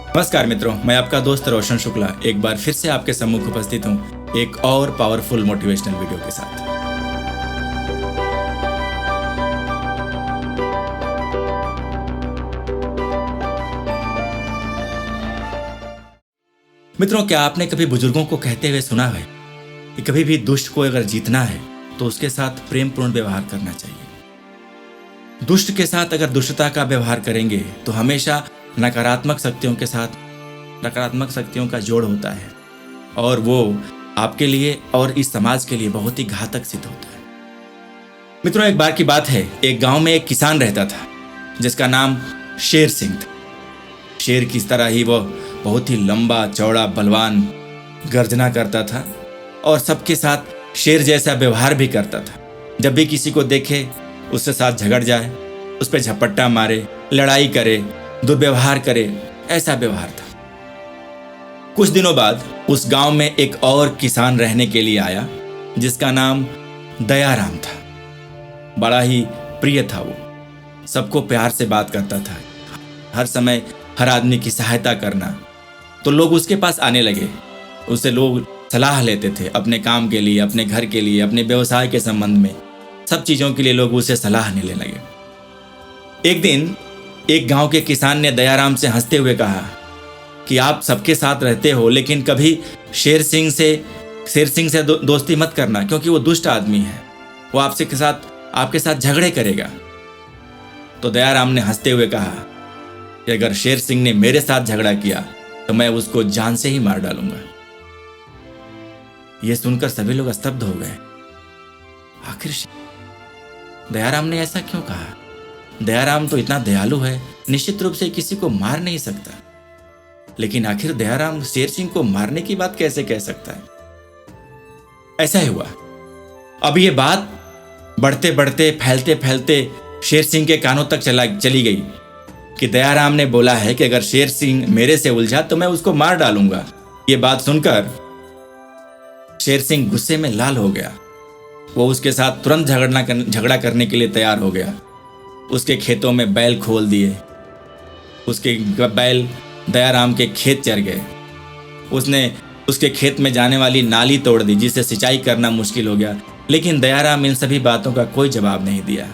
नमस्कार मित्रों, मैं आपका दोस्त रोशन शुक्ला एक बार फिर से आपके सम्मुख उपस्थित हूँ एक और पावरफुल मोटिवेशनल वीडियो के साथ। मित्रों, क्या आपने कभी बुजुर्गों को कहते हुए सुना है कि कभी भी दुष्ट को अगर जीतना है तो उसके साथ प्रेमपूर्ण व्यवहार करना चाहिए। दुष्ट के साथ अगर दुष्टता का व्यवहार करेंगे तो हमेशा नकारात्मक शक्तियों के साथ नकारात्मक शक्तियों का जोड़ होता है और वो आपके लिए और इस समाज के लिए बहुत ही घातक सिद्ध होता है। मित्रों, एक बार की बात है, एक गांव में एक किसान रहता था जिसका नाम शेर सिंह था। शेर की तरह ही वो बहुत ही लंबा चौड़ा बलवान गर्जना करता था और सबके साथ शेर जैसा व्यवहार भी करता था। जब भी किसी को देखे उसके साथ झगड़ जाए, उस पर झपट्टा मारे, लड़ाई करे, दुर्व्यवहार करे, ऐसा व्यवहार था। कुछ दिनों बाद उस गांव में एक और किसान रहने के लिए आया जिसका नाम दयाराम था। बड़ा ही प्रिय था वो, सबको प्यार से बात करता था, हर समय हर आदमी की सहायता करना। तो लोग उसके पास आने लगे, उससे लोग सलाह लेते थे अपने काम के लिए, अपने घर के लिए, अपने व्यवसाय के संबंध में, सब चीज़ों के लिए लोग उसे सलाह लेने लगे। एक दिन एक गांव के किसान ने दयाराम से हंसते हुए कहा कि आप सबके साथ रहते हो लेकिन कभी शेर सिंह से दोस्ती मत करना, क्योंकि वो दुष्ट आदमी है, वो आपके साथ झगड़े करेगा। तो दयाराम ने हंसते हुए कहा कि अगर शेर सिंह ने मेरे साथ झगड़ा किया तो मैं उसको जान से ही मार डालूंगा। यह सुनकर सभी लोग स्तब्ध हो गए। आखिर दयाराम ने ऐसा क्यों कहा? दयाराम तो इतना दयालु है, निश्चित रूप से किसी को मार नहीं सकता, लेकिन आखिर दयाराम शेर सिंह को मारने की बात कैसे कह सकता है? ऐसा ही हुआ। अब ये बात बढ़ते बढ़ते फैलते फैलते शेर सिंह के कानों तक चली गई कि दयाराम ने बोला है कि अगर शेर सिंह मेरे से उलझा तो मैं उसको मार डालूंगा। ये बात सुनकर शेर सिंह गुस्से में लाल हो गया। वो उसके साथ तुरंत झगड़ा करने के लिए तैयार हो गया। उसके खेतों में बैल खोल दिए, उसके बैल दयाराम के खेत चर गए। उसने उसके खेत में जाने वाली नाली तोड़ दी जिससे सिंचाई करना मुश्किल हो गया। लेकिन दयाराम इन सभी बातों का कोई जवाब नहीं दिया,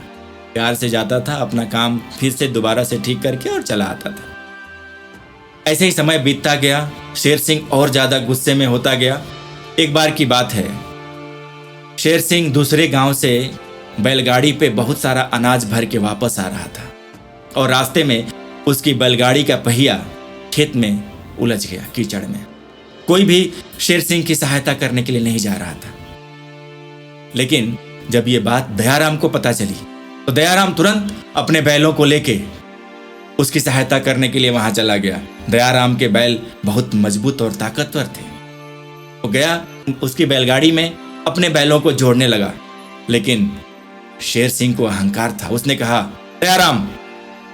प्यार से जाता था, अपना काम फिर से दोबारा से ठीक करके और चला आता था। ऐसे ही समय बीतता गया, शेर सिंह और ज्यादा गुस्से में होता गया। एक बार की बात है, शेर सिंह दूसरे गांव से बैलगाड़ी पे बहुत सारा अनाज भर के वापस आ रहा था और रास्ते में उसकी बैलगाड़ी का पहिया खेत में उलझ गया, कीचड़ में। कोई भी शेर सिंह की सहायता करने के लिए नहीं जा रहा था। लेकिन जब ये बात दयाराम को पता चली तो दयाराम तुरंत अपने बैलों को लेके उसकी सहायता करने के लिए वहां चला गया। दयाराम के बैल बहुत मजबूत और ताकतवर थे। वो गया, उसकी बैलगाड़ी में अपने बैलों को जोड़ने लगा, लेकिन शेर सिंह को अहंकार था। उसने कहा, दयाराम,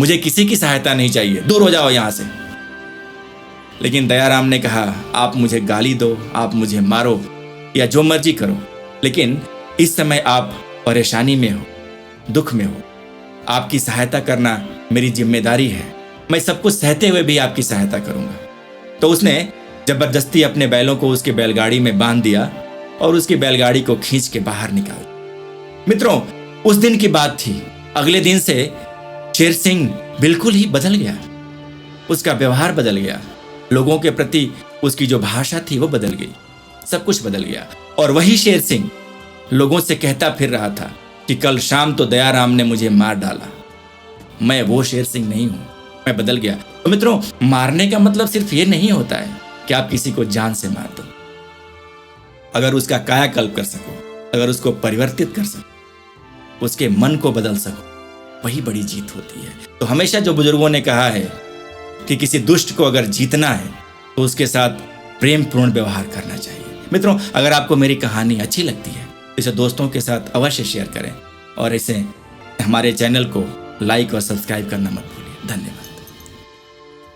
मुझे किसी की सहायता नहीं चाहिए, दूर हो जाओ यहां से। लेकिन दयाराम ने कहा, आप मुझे गाली दो, आप मुझे मारो या जो मर्जी करो, लेकिन इस समय आप परेशानी में हो, दुख में हो, आपकी सहायता करना मेरी जिम्मेदारी है। मैं सब कुछ सहते हुए भी आपकी सहायता करूंगा। तो उसने जबरदस्ती अपने बैलों को उसकी बैलगाड़ी में बांध दिया और उसकी बैलगाड़ी को खींच के बाहर निकाल। मित्रों, उस दिन की बात थी। अगले दिन से शेर सिंह बिल्कुल ही बदल गया, उसका व्यवहार बदल गया, लोगों के प्रति उसकी जो भाषा थी वो बदल गई, सब कुछ बदल गया। और वही शेर सिंह लोगों से कहता फिर रहा था कि कल शाम तो दयाराम ने मुझे मार डाला, मैं वो शेर सिंह नहीं हूं, मैं बदल गया। तो मित्रों, मारने का मतलब सिर्फ ये नहीं होता है कि आप किसी को जान से मार दो। अगर उसका कायाकल्प कर सको, अगर उसको परिवर्तित कर सको, उसके मन को बदल सको, वही बड़ी जीत होती है। तो हमेशा जो बुजुर्गों ने कहा है कि किसी दुष्ट को अगर जीतना है तो उसके साथ प्रेमपूर्ण व्यवहार करना चाहिए। मित्रों, अगर आपको मेरी कहानी अच्छी लगती है तो इसे दोस्तों के साथ अवश्य शेयर करें और इसे हमारे चैनल को लाइक और सब्सक्राइब करना मत भूलिए। धन्यवाद।